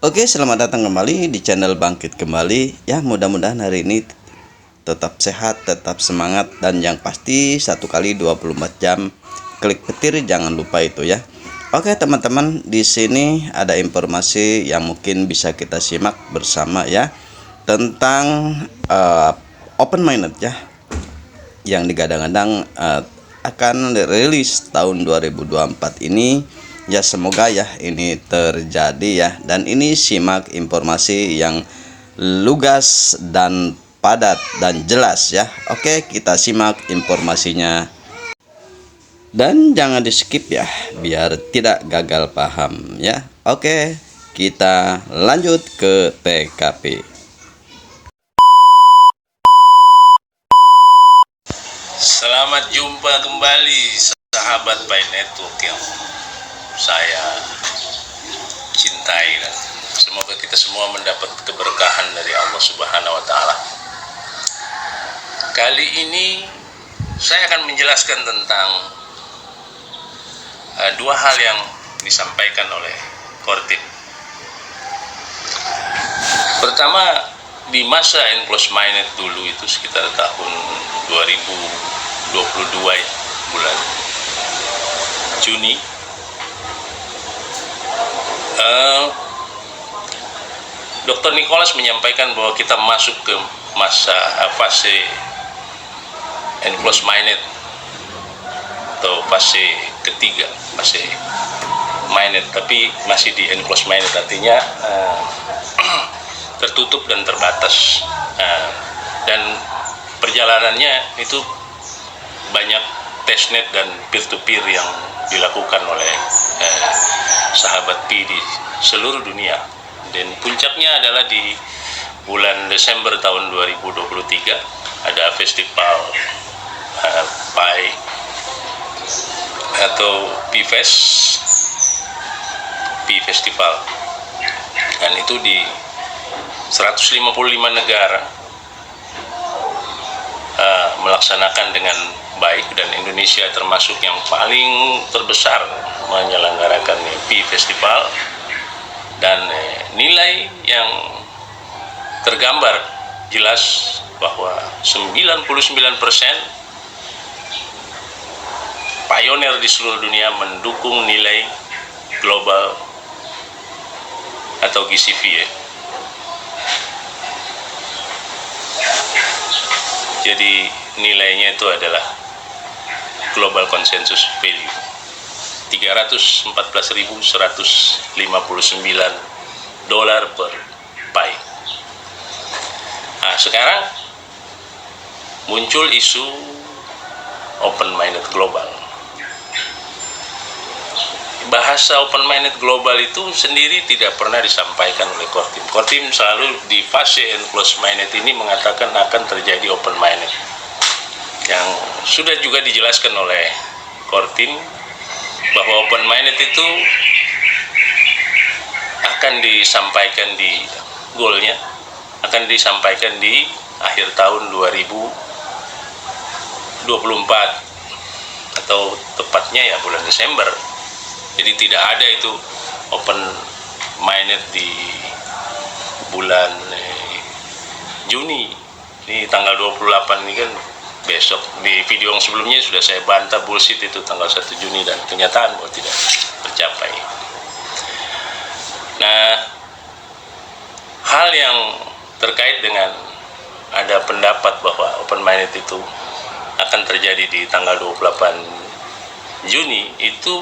Oke, selamat datang kembali di channel Bangkit Kembali. Ya, mudah-mudahan hari ini tetap sehat, tetap semangat, dan yang pasti 1 kali 24 jam klik petir, jangan lupa itu ya. Oke teman-teman, di sini ada informasi yang mungkin bisa kita simak bersama ya, tentang open minded ya, yang digadang-gadang akan rilis tahun 2024 ini. Ya semoga ya ini terjadi ya, dan ini simak informasi yang lugas dan padat dan jelas ya. Oke, kita simak informasinya dan jangan di skip ya, biar tidak gagal paham ya. Oke, kita lanjut ke TKP. Selamat jumpa kembali sahabat Pi Network yang saya cintai, dan semoga kita semua mendapat keberkahan dari Allah Subhanahu wa Ta'ala. Kali ini saya akan menjelaskan tentang dua hal yang disampaikan oleh Kortim. Pertama, di masa enclosed minded dulu itu sekitar tahun 2022 ya, bulan Juni, Dr. Nicholas menyampaikan bahwa kita masuk ke masa fase enclosed minded atau fase ketiga, fase minded tapi masih di enclosed minded, artinya tertutup dan terbatas, dan perjalanannya itu banyak testnet dan peer-to-peer yang dilakukan oleh sahabat Pi di seluruh dunia. Dan puncaknya adalah di bulan Desember tahun 2023 ada festival Pi atau Pi-Fest, Pi Festival, dan itu di 155 negara melaksanakan dengan baik, dan Indonesia termasuk yang paling terbesar menyelenggarakan Pi Festival. Dan nilai yang tergambar jelas bahwa 99% pioneer di seluruh dunia mendukung nilai global atau GCV ya. Jadi nilainya itu adalah Global Consensus Value, $314.159 per Pi. Nah, sekarang muncul isu open-minded global. Bahasa open-minded global itu sendiri tidak pernah disampaikan oleh Kortim. Kortim selalu di fase enclosed-minded ini mengatakan akan terjadi open-minded, yang sudah juga dijelaskan oleh Kortim bahwa open-minded itu akan disampaikan di goalnya, akan disampaikan di akhir tahun 2024 atau tepatnya ya bulan Desember. Jadi tidak ada itu open-minded di bulan Juni. Ini tanggal 28 ini kan besok. Di video yang sebelumnya sudah saya bantah bullshit itu tanggal 1 Juni, dan kenyataan bahwa tidak tercapai. Nah, hal yang terkait dengan ada pendapat bahwa open minded itu akan terjadi di tanggal 28 Juni itu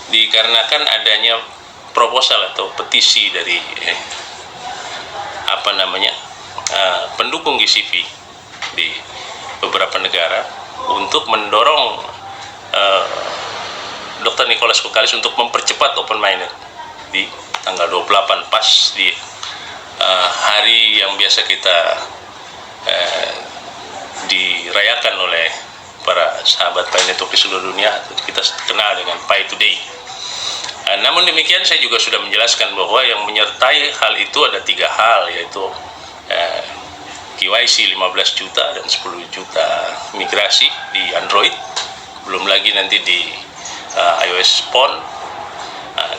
dikarenakan adanya proposal atau petisi dari pendukung GCV di beberapa negara untuk mendorong Dr. Nicholas Kokalis untuk mempercepat open minded di tanggal 28, pas di hari yang biasa kita dirayakan oleh para sahabat Pi Network di seluruh dunia, kita kenal dengan Pi Today. Namun demikian, saya juga sudah menjelaskan bahwa yang menyertai hal itu ada 3 hal, yaitu KYC 15 juta dan 10 juta migrasi di Android, belum lagi nanti di iOS Phone.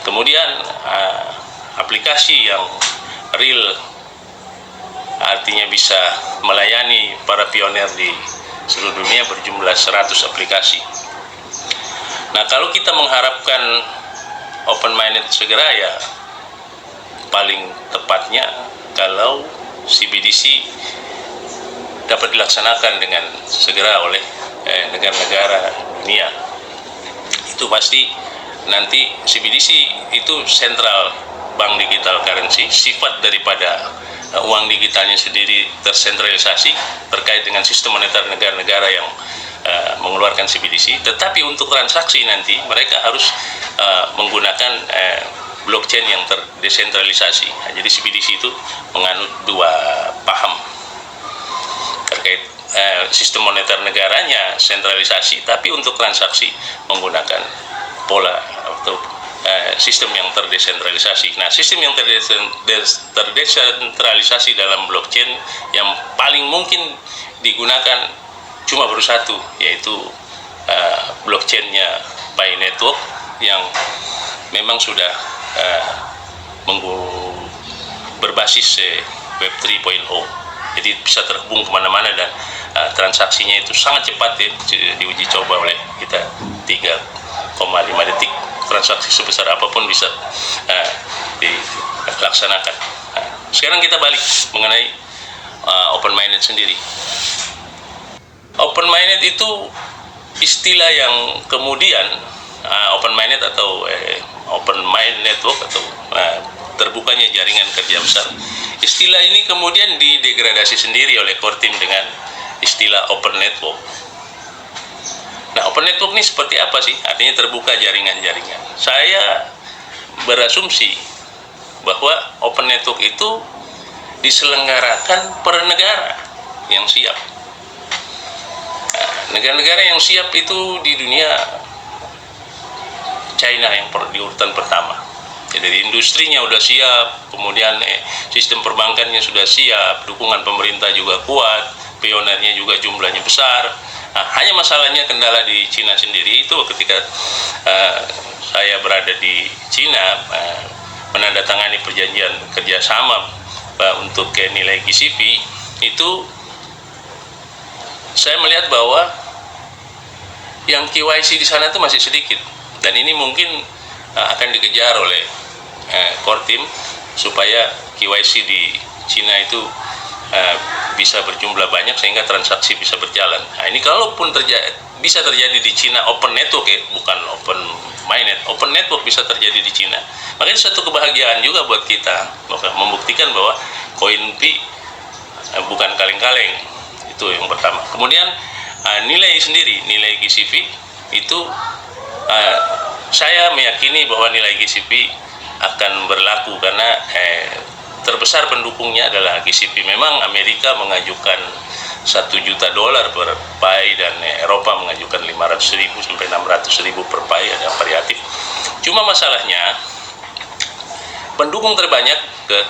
Kemudian aplikasi yang real, artinya bisa melayani para pioner di seluruh dunia, berjumlah 100 aplikasi. Nah, kalau kita mengharapkan open minded segera, ya paling tepatnya kalau CBDC dapat dilaksanakan dengan segera oleh negara-negara dunia. Itu pasti nanti CBDC itu central bank digital currency, sifat daripada uang digitalnya sendiri tersentralisasi terkait dengan sistem moneter negara-negara yang mengeluarkan CBDC, tetapi untuk transaksi nanti mereka harus menggunakan blockchain yang terdesentralisasi. Nah, jadi CBDC itu menganut dua paham terkait sistem moneter negaranya sentralisasi, tapi untuk transaksi menggunakan pola atau sistem yang terdesentralisasi. Nah, sistem yang terdesentralisasi dalam blockchain yang paling mungkin digunakan cuma baru satu, yaitu blockchainnya Pi Network yang memang sudah berbasis Web 3.0. Jadi bisa terhubung kemana-mana dan transaksinya itu sangat cepat ya, diuji coba oleh kita 3,5 detik. Transaksi sebesar apapun bisa dilaksanakan. Sekarang kita balik mengenai open minded sendiri. Open minded itu istilah yang kemudian open minded atau open mind network atau terbukanya jaringan kerja besar. Istilah ini kemudian didegradasi sendiri oleh Kortim dengan istilah open network. Nah, open network ini seperti apa sih? Artinya terbuka jaringan-jaringan. Saya berasumsi bahwa open network itu diselenggarakan per negara yang siap. Nah, negara-negara yang siap itu di dunia, China yang di urutan pertama. Jadi industrinya udah siap, kemudian sistem perbankannya sudah siap, dukungan pemerintah juga kuat, pionernya juga jumlahnya besar. Nah, hanya masalahnya kendala di Cina sendiri itu ketika saya berada di Cina menandatangani perjanjian kerjasama untuk nilai GCP, itu saya melihat bahwa yang KYC di sana itu masih sedikit, dan ini mungkin akan dikejar oleh Kortim supaya KYC di Cina itu bisa berjumlah banyak sehingga transaksi bisa berjalan. Nah, ini kalaupun bisa terjadi di Cina open network ya, bukan open minded, open network bisa terjadi di Cina. Makanya suatu kebahagiaan juga buat kita membuktikan bahwa koin Pi bukan kaleng-kaleng. Itu yang pertama. Kemudian nilai sendiri, nilai GCP itu saya meyakini bahwa nilai GCP akan berlaku karena terbesar pendukungnya adalah GCP. Memang Amerika mengajukan $1 juta per Pi dan Eropa mengajukan 500.000 sampai 600.000 per Pi, ada variatif. Cuma masalahnya pendukung terbanyak ke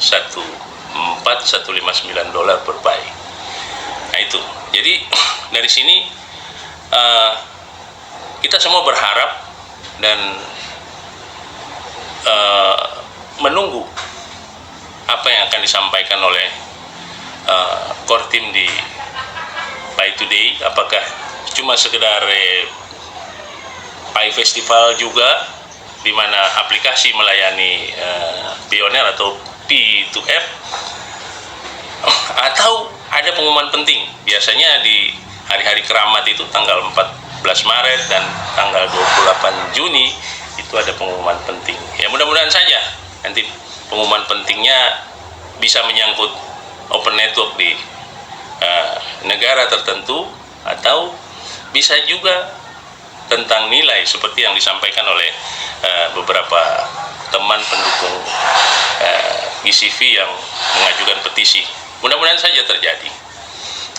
$1.59 per Pi. Nah itu. Jadi dari sini kita semua berharap dan menunggu apa yang akan disampaikan oleh Kortim di Pi Today. Apakah cuma sekedar Pi Festival juga, di mana aplikasi melayani pioner atau P2F, atau ada pengumuman penting. Biasanya di hari-hari keramat itu tanggal 14 Maret dan tanggal 28 Juni itu ada pengumuman penting. Ya mudah-mudahan saja nanti pengumuman pentingnya bisa menyangkut open network di negara tertentu, atau bisa juga tentang nilai seperti yang disampaikan oleh beberapa teman pendukung GCV yang mengajukan petisi. Mudah-mudahan saja terjadi.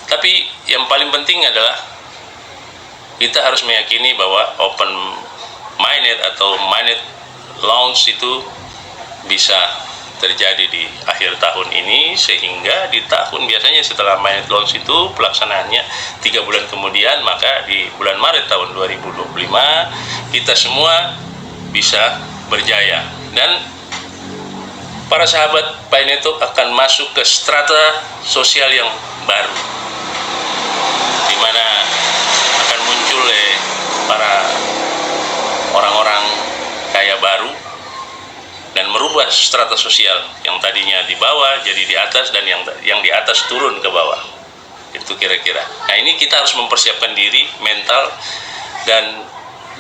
Tapi yang paling penting adalah kita harus meyakini bahwa open minded atau minded launch itu bisa terjadi di akhir tahun ini, sehingga di tahun biasanya setelah minded launch itu pelaksanaannya 3 bulan kemudian, maka di bulan Maret tahun 2025 kita semua bisa berjaya Dan para sahabat Pi Network akan masuk ke strata sosial yang baru, di mana akan muncul para orang-orang kaya baru dan merubah strata sosial yang tadinya di bawah jadi di atas, dan yang di atas turun ke bawah. Itu kira-kira. Nah, ini kita harus mempersiapkan diri, mental, dan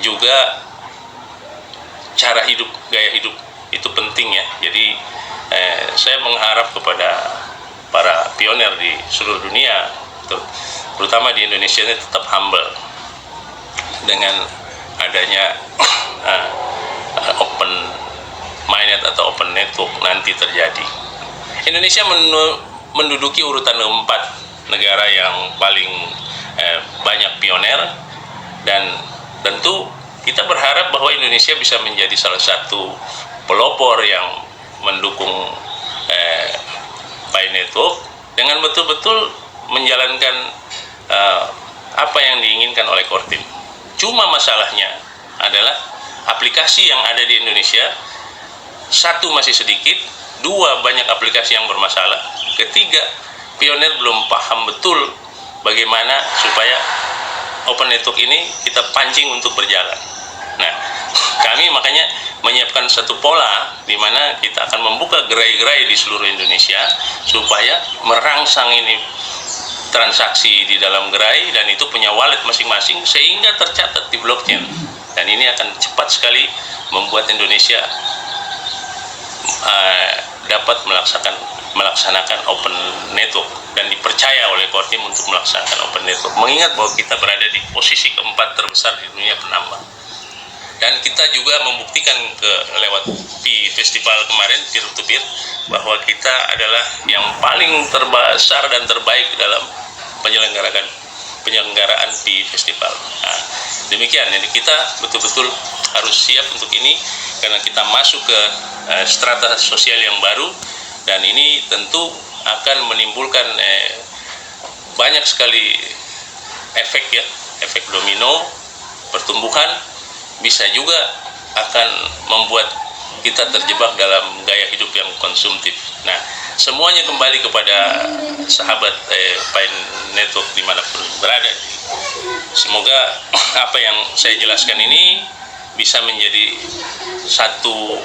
juga cara hidup, gaya hidup itu penting ya. Jadi saya mengharap kepada para pionir di seluruh dunia, terutama di Indonesia, ini tetap humble dengan adanya open minded atau open network nanti terjadi. Indonesia menduduki urutan keempat negara yang paling banyak pioner, dan tentu kita berharap bahwa Indonesia bisa menjadi salah satu pelopor yang mendukung Pi Network dengan betul-betul menjalankan apa yang diinginkan oleh Kortim. Cuma masalahnya adalah aplikasi yang ada di Indonesia, satu, masih sedikit; dua, banyak aplikasi yang bermasalah; ketiga, pionir belum paham betul bagaimana supaya open network ini kita pancing untuk berjalan. Nah, kami makanya menyiapkan satu pola di mana kita akan membuka gerai-gerai di seluruh Indonesia supaya merangsang ini transaksi di dalam gerai, dan itu punya wallet masing-masing sehingga tercatat di blockchain. Dan ini akan cepat sekali membuat Indonesia dapat melaksanakan open network dan dipercaya oleh Kortim untuk melaksanakan open network. Mengingat bahwa kita berada di posisi keempat terbesar di dunia penambang. Dan kita juga membuktikan lewat Pi Festival kemarin, peer to peer, bahwa kita adalah yang paling terbesar dan terbaik dalam penyelenggaraan Pi Festival. Nah, demikian, jadi kita betul-betul harus siap untuk ini karena kita masuk ke strata sosial yang baru, dan ini tentu akan menimbulkan banyak sekali efek domino pertumbuhan. Bisa juga akan membuat kita terjebak dalam gaya hidup yang konsumtif. Nah, semuanya kembali kepada sahabat Pi Network dimanapun berada. Semoga apa yang saya jelaskan ini bisa menjadi satu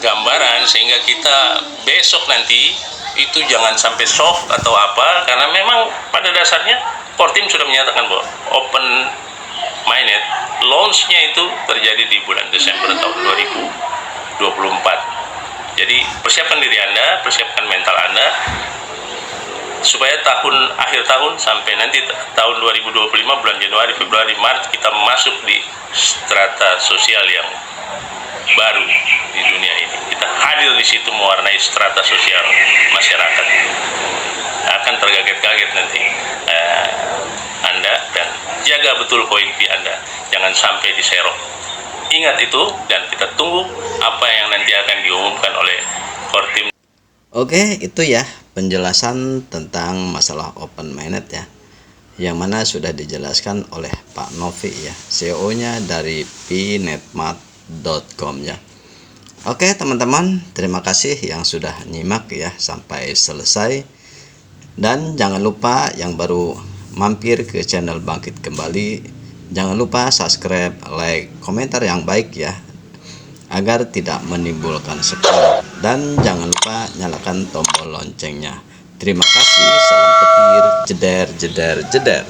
gambaran sehingga kita besok nanti itu jangan sampai shock atau apa, karena memang pada dasarnya Kortim sudah menyatakan bahwa open mainnet launch-nya itu terjadi di bulan Desember tahun 2024. Jadi persiapkan diri Anda, persiapkan mental Anda supaya akhir tahun sampai nanti tahun 2025 bulan Januari, Februari, Maret kita masuk di strata sosial yang baru di dunia ini. Kita hadir di situ mewarnai strata sosial masyarakat. Akan terkaget-kaget nanti Anda, dan jaga betul koin Pi Anda, jangan sampai diserok. Ingat itu, dan kita tunggu apa yang nanti akan diumumkan oleh Kortim. Oke, itu ya penjelasan tentang masalah open mainnet ya, yang mana sudah dijelaskan oleh Pak Novi ya, CEO-nya dari pinetmart.com ya. Oke teman-teman, terima kasih yang sudah nyimak ya sampai selesai. Dan jangan lupa yang baru mampir ke channel Bangkit Kembali, jangan lupa subscribe, like, komentar yang baik ya, agar tidak menimbulkan spoiler. Dan jangan lupa nyalakan tombol loncengnya. Terima kasih, salam petir, jeder, jeder, jeder.